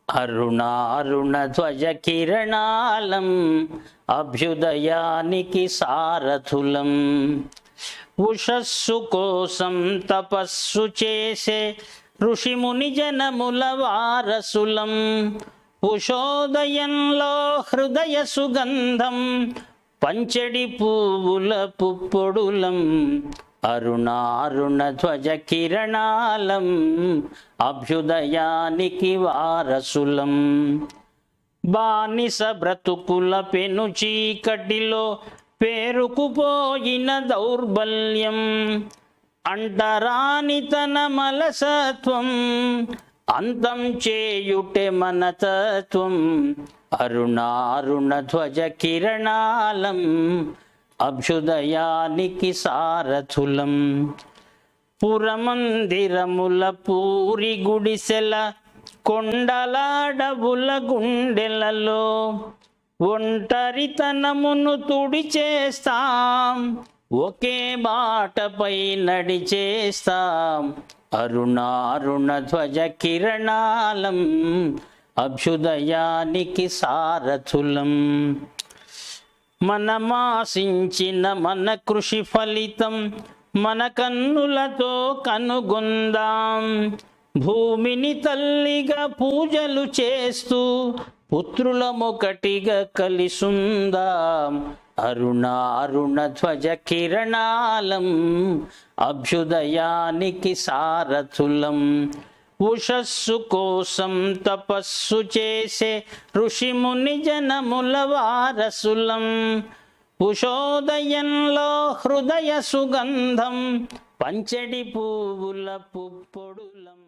అరుణారుణ ధ్వజ కిరణాలం అభ్యుదయానికి సారథులం. ఉషస్సు కోసం తపస్సు చేసే ఋషిముని జనముల వారసులం. ఉషోదయంలో హృదయ సుగంధం పంచడి పువ్వుల పుప్పొడులం. అరుణారుణ ధ్వజ కిరణాలం అభ్యుదయానికి వారసులం. బానిస బ్రతుకుల పెను చీకటిలో పేరుకుపోయిన దౌర్బల్యం, అంటరాని తన మలసత్వం అంతం చేయుటే మన తత్వం. అరుణారుణ ధ్వజ కిరణాలం అభ్యుదయానికి సారథులం. పురమందిరముల పూరి గుడిసెల కొండలాడవుల గుండెలలో ఒంటరితనమును తుడిచేస్తాం, ఒకే బాటపై నడిచేస్తాం. అరుణారుణ ధ్వజ కిరణాలం అభ్యుదయానికి సారథులం. మనమాశించిన మన కృషి ఫలితం మన కన్నులతో కనుగొందాం. భూమిని తల్లిగా పూజలు చేస్తూ పుత్రులమొకటిగా కలిసుందాం. అరుణారుణ ధ్వజ కిరణాలం అభ్యుదయానికి సారథులం. ఉషస్సు కోసం తపస్సు చేసే ఋషిముని జనముల వారసులం. ఉషోదయంలో హృదయ సుగంధం పంచడి పువ్వుల పుప్పొడులం.